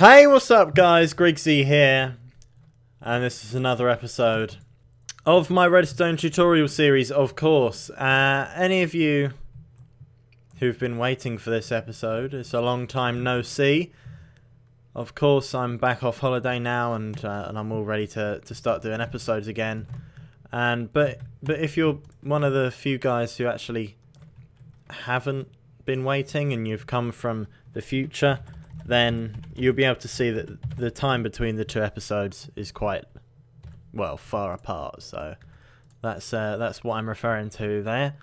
Hey, what's up guys, Griggzy here, and this is another episode of my Redstone tutorial series, of course. Any of you who've been waiting for this episode, it's a long time no see. Of course, I'm back off holiday now, and I'm all ready to start doing episodes again. But if you're one of the few guys who actually haven't been waiting and you've come from the future, then you'll be able to see that the time between the two episodes is quite, well, far apart. So that's what I'm referring to there.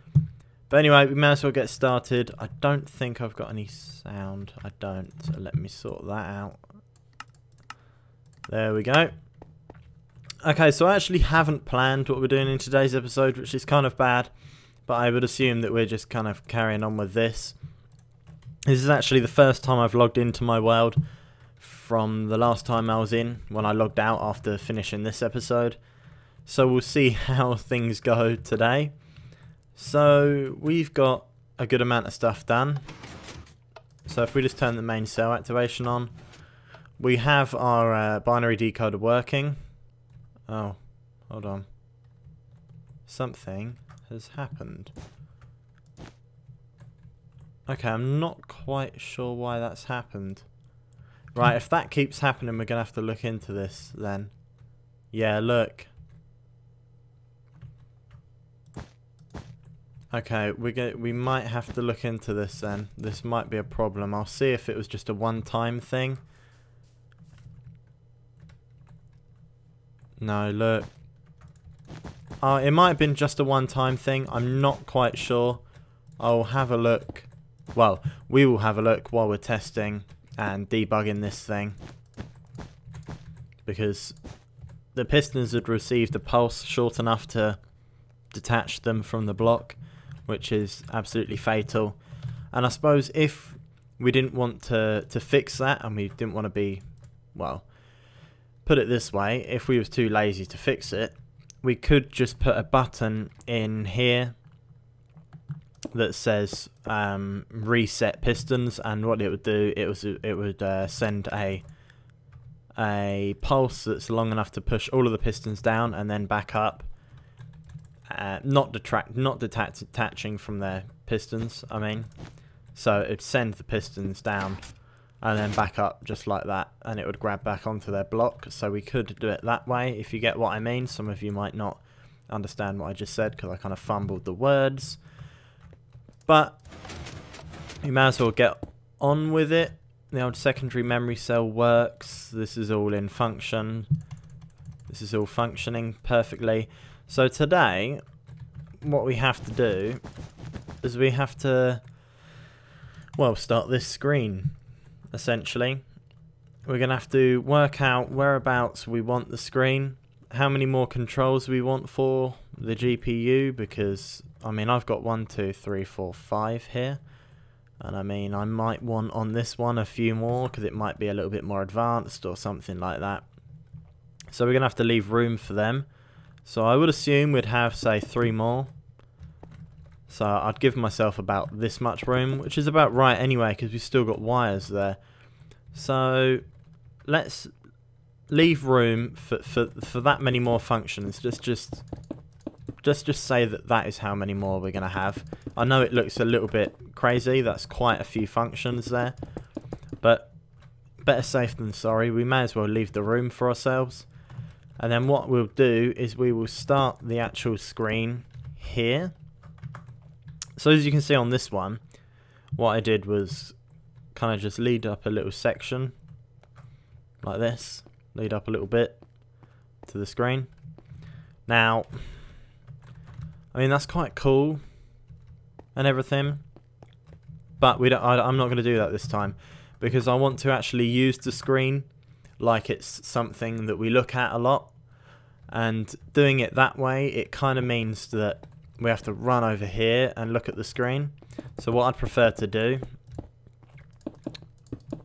But anyway, we may as well get started. I don't think I've got any sound. I don't. So let me sort that out. There we go. Okay, so I actually haven't planned what we're doing in today's episode, which is kind of bad. But I would assume that we're just kind of carrying on with this. This is actually the first time I've logged into my world from the last time I was in, when I logged out after finishing this episode. So we'll see how things go today. So we've got a good amount of stuff done. So if we just turn the main cell activation on, we have our binary decoder working. Oh, hold on. Something has happened. Okay, I'm not quite sure why that's happened. Right, if that keeps happening, we're going to have to look into this then. Yeah, look. Okay, we might have to look into this then. This might be a problem. I'll see if it was just a one-time thing. No, look. It might have been just a one-time thing. I'm not quite sure. I'll have a look. Well, we will have a look while we're testing and debugging this thing, because the pistons had received a pulse short enough to detach them from the block, which is absolutely fatal. And I suppose if we didn't want to fix that, and we didn't want to be, well, put it this way, if we was too lazy to fix it, we could just put a button in here that says reset pistons, and what it would do, it would send a pulse that's long enough to push all of the pistons down and then back up, not detaching from their pistons, I mean. So it'd send the pistons down and then back up just like that, and it would grab back onto their block. So we could do it that way, if you get what I mean. Some of you might not understand what I just said because I kind of fumbled the words. But you may as well get on with it. The old secondary memory cell works. This is all in function. This is all functioning perfectly. So today, what we have to do is we have to, well, start this screen, essentially. We're going to have to work out whereabouts we want the screen, how many more controls we want for the GPU, because I mean, I've got 1, 2, 3, 4, 5 here, and I mean, I might want on this one a few more because it might be a little bit more advanced or something like that. So we're gonna have to leave room for them. So I would assume we'd have, say, 3 more. So I'd give myself about this much room, which is about right anyway because we've still got wires there. So let's leave room for that many more functions. Just say that is how many more we're going to have. I know it looks a little bit crazy. That's quite a few functions there. But better safe than sorry. We may as well leave the room for ourselves. And then what we'll do is we will start the actual screen here. So as you can see on this one, what I did was kind of just lead up a little section like this. Lead up a little bit to the screen. Now, I mean, that's quite cool and everything, but I'm not going to do that this time, because I want to actually use the screen like it's something that we look at a lot, and doing it that way, it kind of means that we have to run over here and look at the screen. So what I'd prefer to do,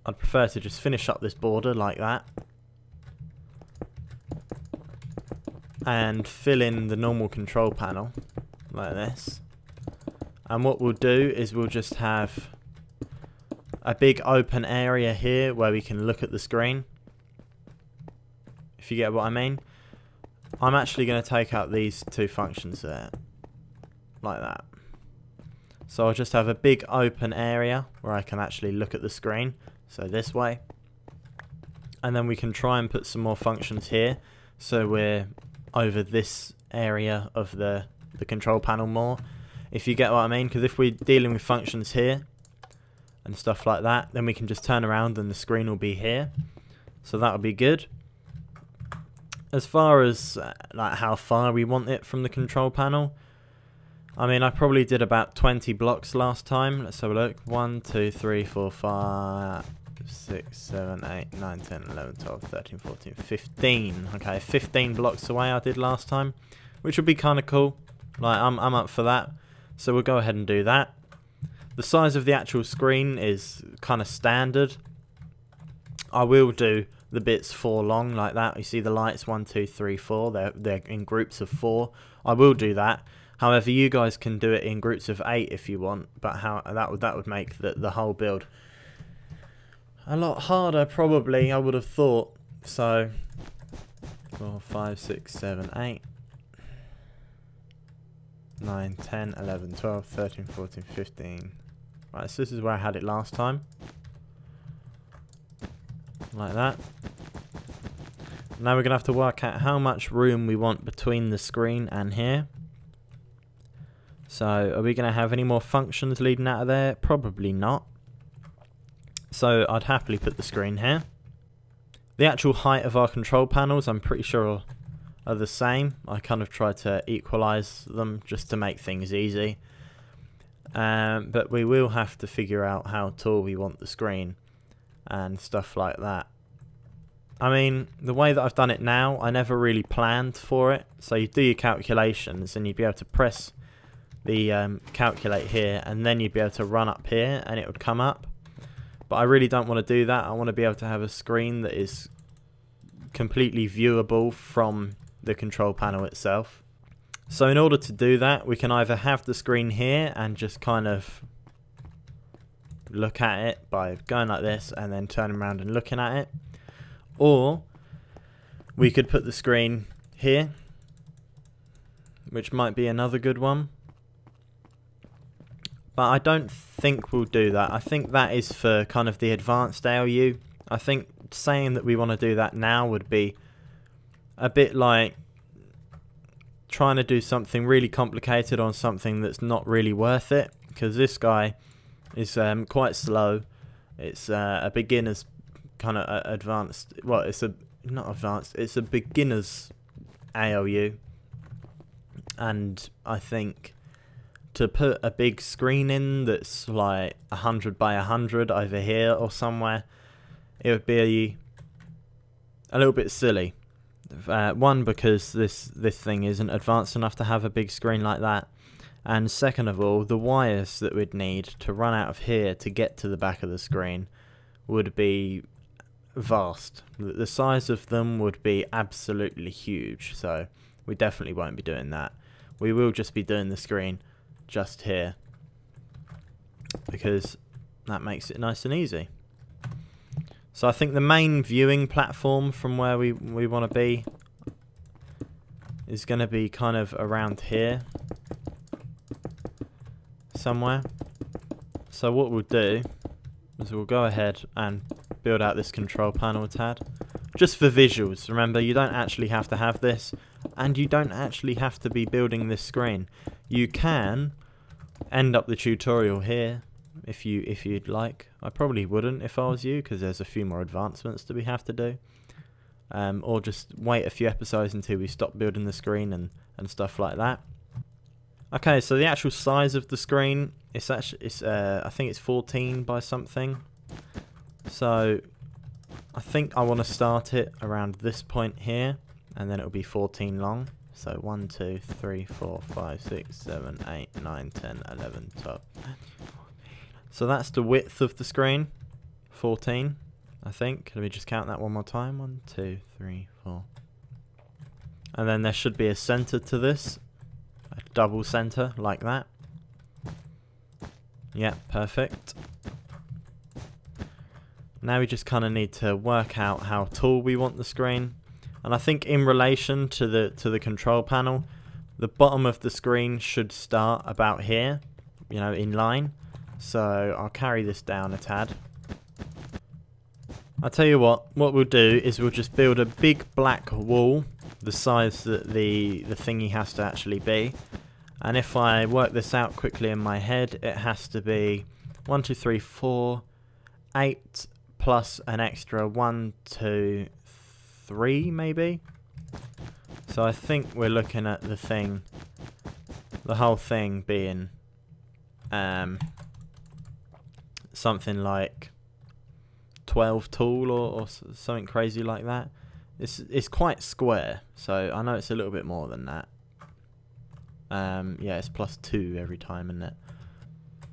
I'd prefer to just finish up this border like that, and fill in the normal control panel like this. And what we'll do is we'll just have a big open area here where we can look at the screen, if you get what I mean. I'm actually going to take out these two functions there, like that. So I'll just have a big open area where I can actually look at the screen, so this way. And then we can try and put some more functions here, so we're over this area of the control panel more, if you get what I mean. Because if we're dealing with functions here and stuff like that, then we can just turn around and the screen will be here, so that'll be good. As far as like how far we want it from the control panel, I mean, I probably did about 20 blocks last time. Let's have a look. 1, 2, 3, 4, 5, 6, 7, 8, 9, 10, 11, 12, 13, 14, 15. Okay, 15 blocks away I did last time, which would be kind of cool. Like, I'm up for that. So we'll go ahead and do that. The size of the actual screen is kind of standard. I will do the bits 4 long like that. You see the lights 1, 2, 3, 4. They're in groups of 4. I will do that. However, you guys can do it in groups of 8 if you want. But how that would make the whole build a lot harder, probably, I would have thought. So 4, 5, 6, 7, 8, 9, 10, 11, 12, 13, 14, 15. Right, so this is where I had it last time. Like that. Now we're going to have to work out how much room we want between the screen and here. So are we going to have any more functions leading out of there? Probably not. So I'd happily put the screen here. The actual height of our control panels, I'm pretty sure, are the same. I kind of try to equalize them just to make things easy. But we will have to figure out how tall we want the screen and stuff like that. I mean, the way that I've done it now, I never really planned for it. So you do your calculations and you'd be able to press the calculate here, and then you'd be able to run up here and it would come up. But I really don't want to do that. I want to be able to have a screen that is completely viewable from the control panel itself. So in order to do that, we can either have the screen here and just kind of look at it by going like this and then turning around and looking at it, or we could put the screen here, which might be another good one. But I don't think we'll do that. I think that is for kind of the advanced ALU. I think saying that we want to do that now would be a bit like trying to do something really complicated on something that's not really worth it, because this guy is quite slow. It's a beginner's kind of advanced, well, it's a not advanced, it's a beginner's ALU, and I think to put a big screen in that's like 100 by 100 over here or somewhere, it would be a little bit silly. One, because this thing isn't advanced enough to have a big screen like that, and second of all, the wires that we'd need to run out of here to get to the back of the screen would be vast. The size of them would be absolutely huge, so we definitely won't be doing that. We will just be doing the screen just here, because that makes it nice and easy. So I think the main viewing platform from where we want to be is going to be kind of around here somewhere. So what we'll do is we'll go ahead and build out this control panel a tad, just for visuals. Remember, you don't actually have to have this, and you don't actually have to be building this screen. You can end up the tutorial here if you'd like. I probably wouldn't if I was you, because there's a few more advancements that we have to do, or just wait a few episodes until we stop building the screen and stuff like that. Okay, so the actual size of the screen, it's actually I think it's 14 by something. So I think I want to start it around this point here, and then it'll be 14 long. So 1, 2, 3, 4, 5, 6, 7, 8, 9, 10, 11, 12. So that's the width of the screen, 14, I think. Let me just count that one more time. 1, 2, 3, 4. And then there should be a center to this, a double center like that. Yeah, perfect. Now we just kind of need to work out how tall we want the screen. And I think in relation to the control panel, the bottom of the screen should start about here, you know, in line. So I'll carry this down a tad. I'll tell you what we'll do is we'll just build a big black wall, the size that the thingy has to actually be. And if I work this out quickly in my head, it has to be 1, 2, 3, 4, 8 plus an extra 1, 2, 3 maybe. So I think we're looking at the whole thing being something like 12 tall or something crazy like that. It's quite square, so I know it's a little bit more than that. Yeah, it's +2 every time, isn't it?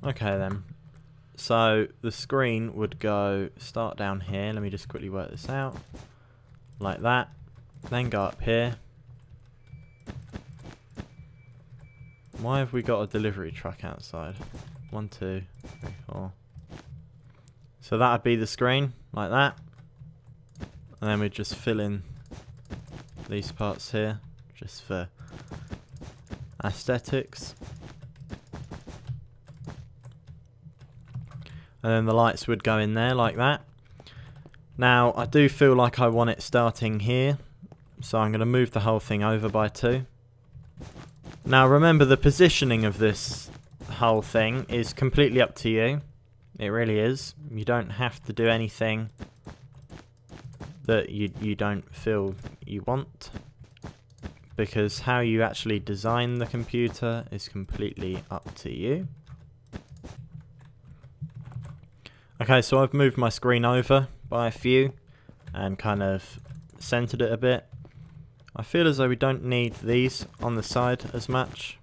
Okay then. So the screen would start down here. Let me just quickly work this out. Like that. Then go up here. Why have we got a delivery truck outside? 1, 2, 3, 4. So that would be the screen, like that. And then we just fill in these parts here, just for aesthetics. And then the lights would go in there like that. Now I do feel like I want it starting here, so I'm going to move the whole thing over by 2. Now remember, the positioning of this whole thing is completely up to you. It really is. You don't have to do anything that you don't feel you want, because how you actually design the computer is completely up to you. Okay, so I've moved my screen over by a few and kind of centered it a bit. I feel as though we don't need these on the side as much.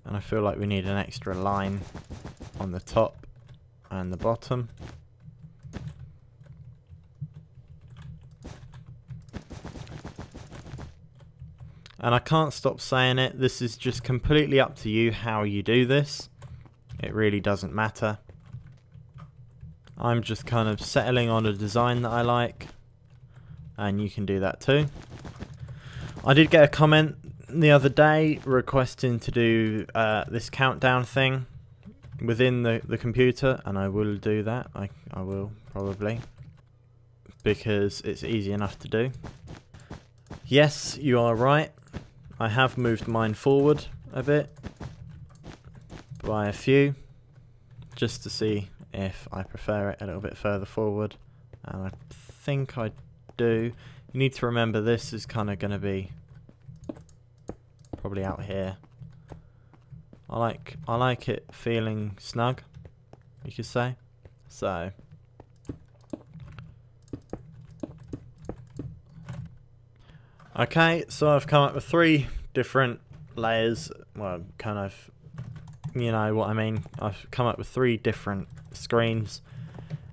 And I feel like we need an extra line on the top and the bottom. And I can't stop saying it, this is just completely up to you how you do this. It really doesn't matter. I'm just kind of settling on a design that I like, and you can do that too. I did get a comment the other day requesting to do this countdown thing within the computer, and I will do that. I will probably, because it's easy enough to do. Yes, you are right. I have moved mine forward a bit by a few, just to see if I prefer it a little bit further forward, and I think I do. You need to remember this is kind of going to be probably out here. I like it feeling snug, you could say. So okay, so I've come up with 3 different layers. Well, kind of, you know what I mean. I've come up with 3 different screens,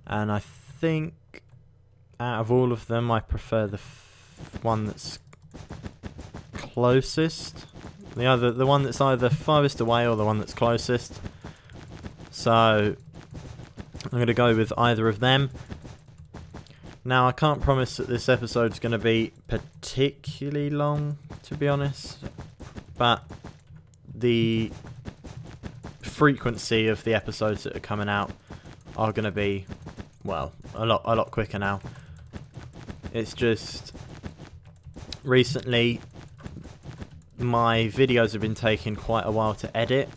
and I think out of all of them I prefer the one that's closest. The one that's either farthest away or the one that's closest. So I'm going to go with either of them. Now I can't promise that this episode's going to be particularly long, to be honest, but the frequency of the episodes that are coming out are going to be, well, a lot quicker now. It's just recently my videos have been taking quite a while to edit,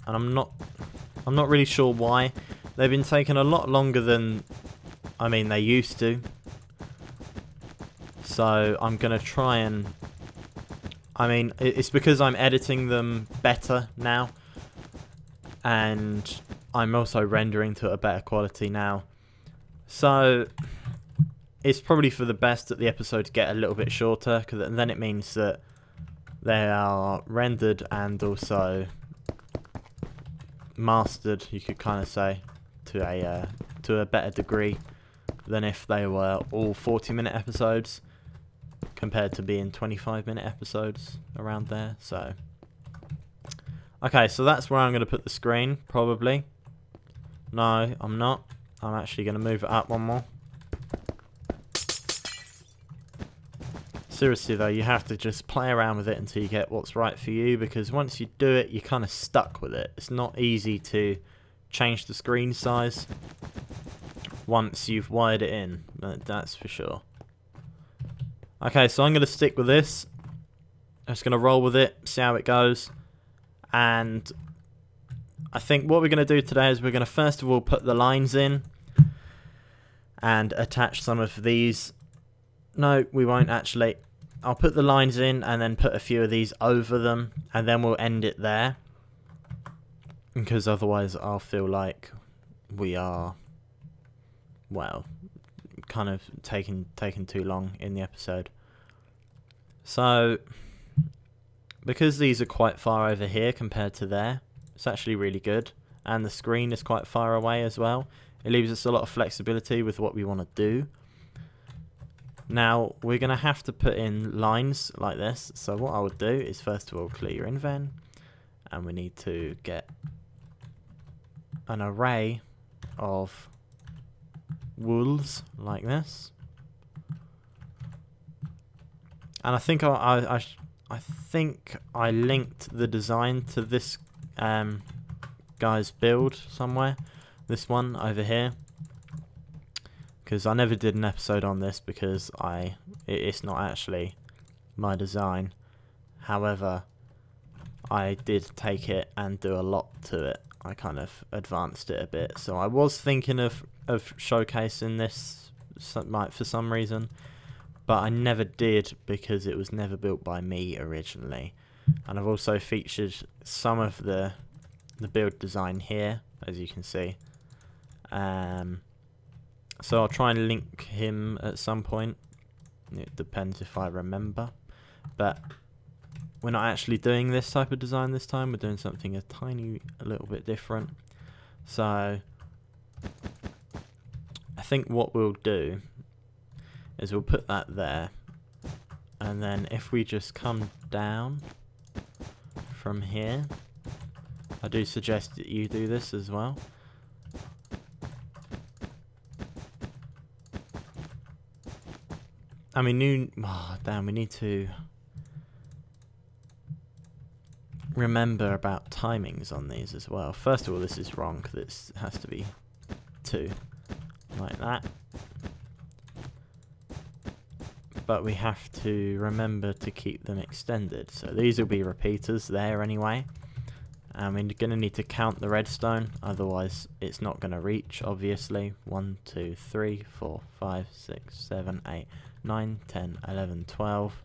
and I'm not really sure why. They've been taking a lot longer than, I mean, they used to. So I'm gonna try and, I mean, it's because I'm editing them better now, and I'm also rendering to a better quality now. So it's probably for the best that the episodes get a little bit shorter, because then it means that they are rendered and also mastered, you could kind of say, to a better degree than if they were all 40-minute episodes compared to being 25-minute episodes around there. So Okay, so that's where I'm going to put the screen, probably. No, I'm not. I'm actually going to move it up one more. Seriously though, you have to just play around with it until you get what's right for you, because once you do it, you're kind of stuck with it. It's not easy to change the screen size once you've wired it in, that's for sure. Okay, so I'm going to stick with this. I'm just going to roll with it, see how it goes. And I think what we're going to do today is we're going to first of all put the lines in and attach some of these. No, we won't actually. I'll put the lines in and then put a few of these over them, and then we'll end it there. Because otherwise I'll feel like we are, well, kind of taking too long in the episode. So, because these are quite far over here compared to there, it's actually really good. And the screen is quite far away as well. It leaves us a lot of flexibility with what we want to do. Now, we're going to have to put in lines like this. So what I would do is first of all clear your inven. And we need to get an array of wools like this. And I think I think I linked the design to this guy's build somewhere. This one over here. Because I never did an episode on this because it's not actually my design. However, I did take it and do a lot to it. I kind of advanced it a bit. So I was thinking of showcasing this for some reason. But I never did because it was never built by me originally. And I've also featured some of the build design here, as you can see. So I'll try and link him at some point. It depends if I remember. But we're not actually doing this type of design this time. We're doing something a little bit different. So I think what we'll do is we'll put that there, and then if we just come down from here, I do suggest that you do this as well. I mean, we need to remember about timings on these as well. First of all, this is wrong because it has to be 2 like that. But we have to remember to keep them extended. So these will be repeaters there anyway. And we're going to need to count the redstone, otherwise it's not going to reach, obviously. 1, 2, 3, 4, 5, 6, 7, 8, 9, 10, 11, 12,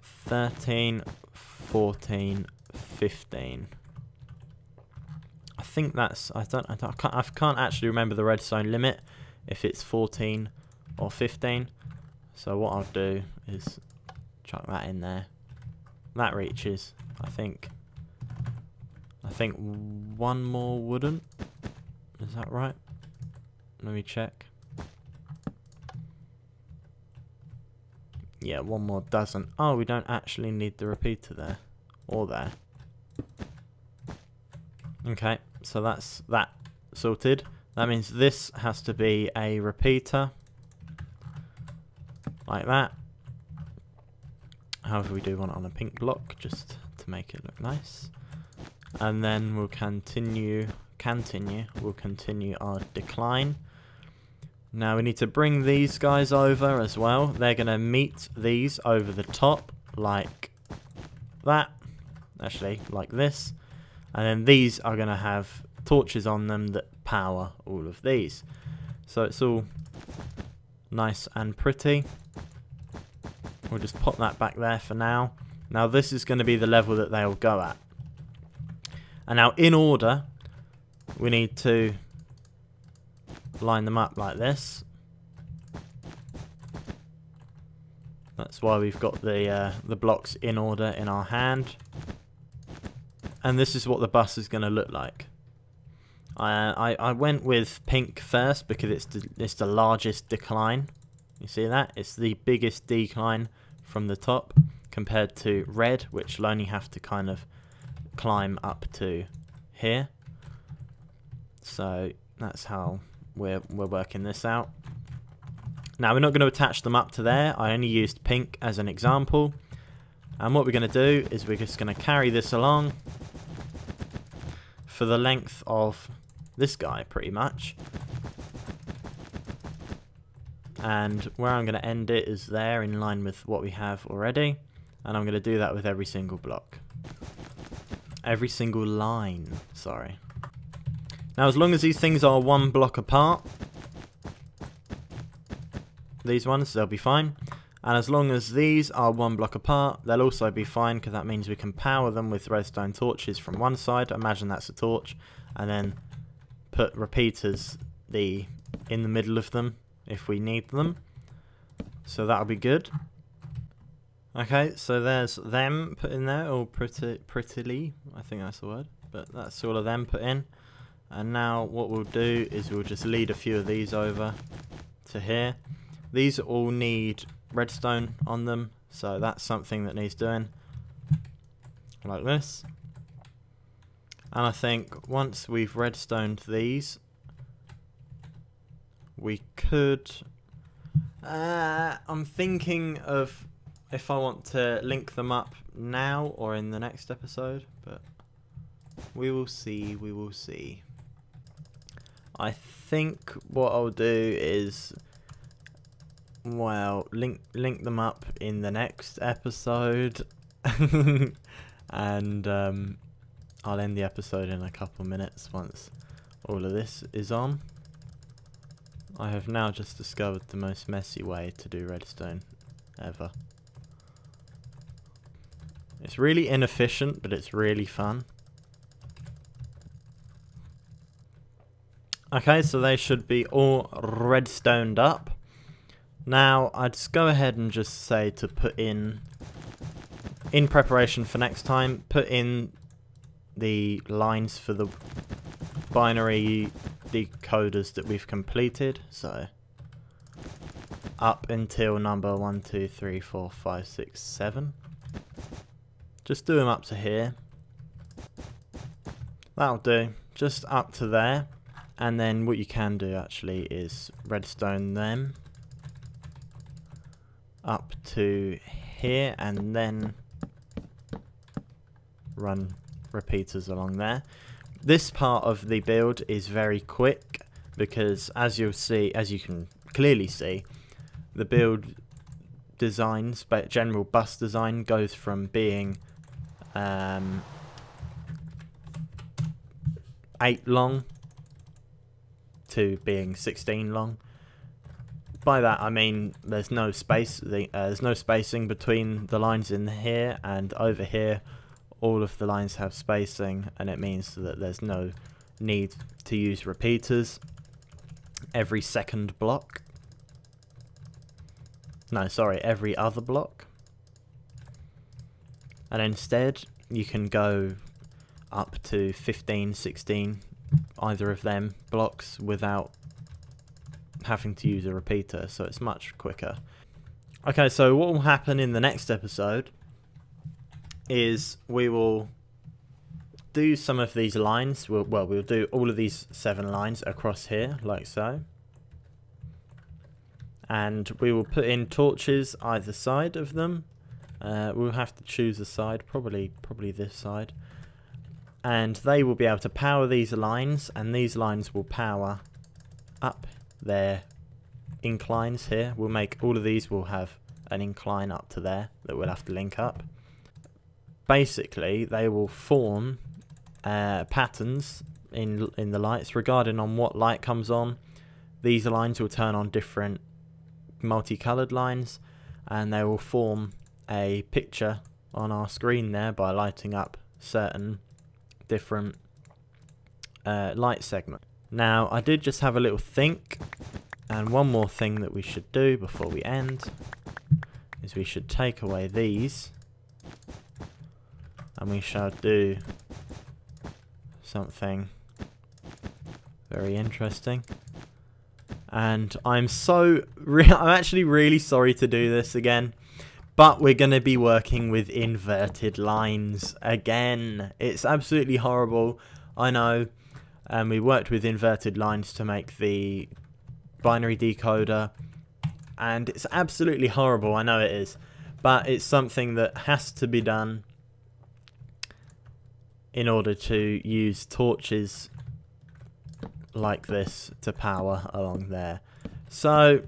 13, 14, 15. I think that's, I can't actually remember the redstone limit, if it's 14 or 15. So what I'll do is chuck that in there. That reaches, I think one more wouldn't. Is that right? Let me check. Yeah, one more doesn't. Oh, we don't actually need the repeater there. Or there. Okay, so that's that sorted. That means this has to be a repeater. Like that. However, we do want it on a pink block just to make it look nice. And then we'll continue our decline. Now we need to bring these guys over as well. They're going to meet these over the top like that. Actually, like this. And then these are going to have torches on them that power all of these. So it's all nice and pretty. We'll just pop that back there for now. Now this is going to be the level that they'll go at. And now in order, we need to line them up like this. That's why we've got the blocks in order in our hand. And this is what the bus is going to look like. I went with pink first because it's the largest decline. You see that? It's the biggest decline from the top compared to red, which will only have to kind of climb up to here. So that's how we're working this out. Now we're not going to attach them up to there. I only used pink as an example. And what we're going to do is we're just going to carry this along for the length of this guy, pretty much. And where I'm going to end it is there, in line with what we have already. And I'm going to do that with every single block. Every single line, sorry. Now as long as these things are one block apart, these ones, they'll be fine. And as long as these are one block apart, they'll also be fine, because that means we can power them with redstone torches from one side. Imagine that's a torch. And then put repeaters in the middle of them if we need them. So that'll be good. Okay, so there's them put in there, all prettily, I think that's the word. But that's all of them put in. And now what we'll do is we'll just lead a few of these over to here. These all need redstone on them, so that's something that needs doing, like this. And I think once we've redstoned these, we could I'm thinking of if I want to link them up now or in the next episode, but we will see, we will see. I think what I'll do is, well, link them up in the next episode. And I'll end the episode in a couple minutes once all of this is on. I have now just discovered the most messy way to do redstone ever. It's really inefficient, but it's really fun. Okay, so they should be all redstoned up. Now, I'd just go ahead and just say to put in preparation for next time, put in the lines for the binary decoders that we've completed. So, up until number 1, 2, 3, 4, 5, 6, 7. Just do them up to here. That'll do. Just up to there. And then what you can do actually is redstone them up to here, and then run repeaters along there. This part of the build is very quick because, as you'll see, as you can clearly see, the build designs, but general bus design goes from being 8 long to being 16 long. By that I mean there's no space. There's no spacing between the lines in here and over here. All of the lines have spacing, and it means that there's no need to use repeaters every second block. No, sorry, every other block. And instead you can go up to 15, 16, either of them blocks without having to use a repeater, so it's much quicker. Okay, so what will happen in the next episode is we will do some of these lines. We'll do all of these 7 lines across here, like so. And we will put in torches either side of them. We'll have to choose a side, probably this side. And they will be able to power these lines, and these lines will power up their inclines here. We'll make all of these will have an incline up to there that we'll have to link up. Basically, they will form patterns in the lights regarding on what light comes on. These lines will turn on different multicolored lines, and they will form a picture on our screen there by lighting up certain different light segments. Now, I did just have a little think, and one more thing that we should do before we end is we should take away these, and we shall do something very interesting. And I'm actually really sorry to do this again, But we're going to be working with inverted lines again. It's absolutely horrible, I know. And we worked with inverted lines to make the binary decoder. And it's absolutely horrible, I know it is. But it's something that has to be done in order to use torches like this to power along there. So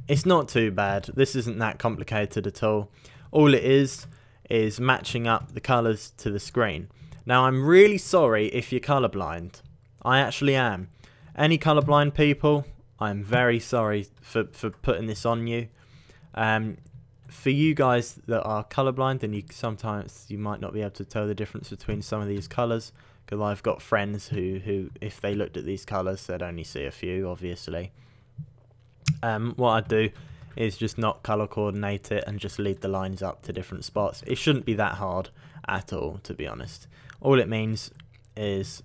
it's not too bad. This isn't that complicated at all. All it is matching up the colours to the screen. Now I'm really sorry if you're colourblind. I actually am. Any colourblind people, I'm very sorry for putting this on you. For you guys that are colourblind, then sometimes you might not be able to tell the difference between some of these colours. Because I've got friends who, if they looked at these colours, they'd only see a few, obviously. What I'd do is just not colour coordinate it and just lead the lines up to different spots. It shouldn't be that hard at all, to be honest. All it means is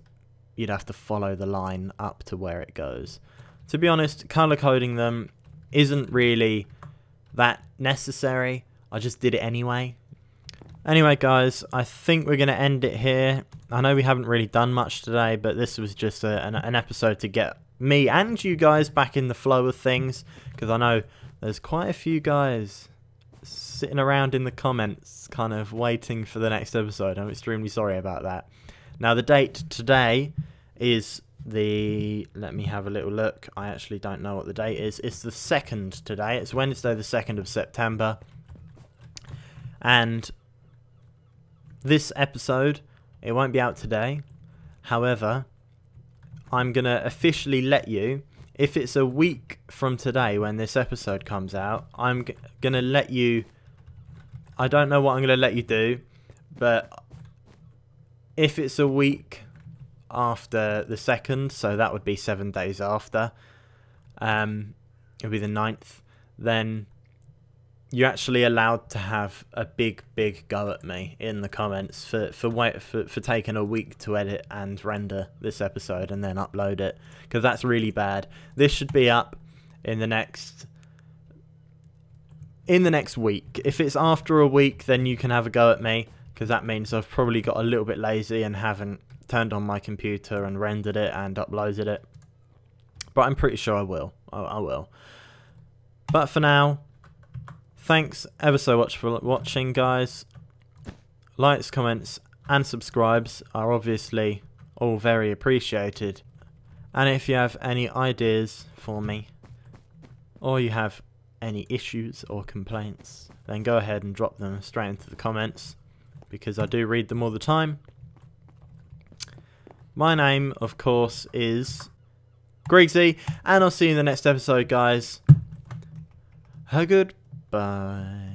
you'd have to follow the line up to where it goes. To be honest, colour coding them isn't really that necessary. I just did it anyway. Anyway guys, I think we're going to end it here. I know we haven't really done much today, but this was just an episode to get me and you guys back in the flow of things, because I know there's quite a few guys sitting around in the comments kind of waiting for the next episode. I'm extremely sorry about that. Now the date today is let me have a little look. I actually don't know what the date is. It's the 2nd today. It's Wednesday the 2nd of September. And this episode, it won't be out today. However, I'm going to officially let you, if it's a week from today when this episode comes out, I'm going to let you, I don't know what I'm going to let you do, but if it's a week after the 2nd, so that would be 7 days after, it'll be the 9th, then you're actually allowed to have a big go at me in the comments for taking a week to edit and render this episode and then upload it, because that's really bad. This should be up in the next week. If it's after a week, then you can have a go at me, because that means I've probably got a little bit lazy and haven't turned on my computer and rendered it and uploaded it. But I'm pretty sure I will. I will. But for now, thanks ever so much for watching, guys. Likes, comments and subscribes are obviously all very appreciated. And if you have any ideas for me, or you have any issues or complaints, then go ahead and drop them straight into the comments, because I do read them all the time. My name, of course, is Griggzy, and I'll see you in the next episode, guys. Goodbye.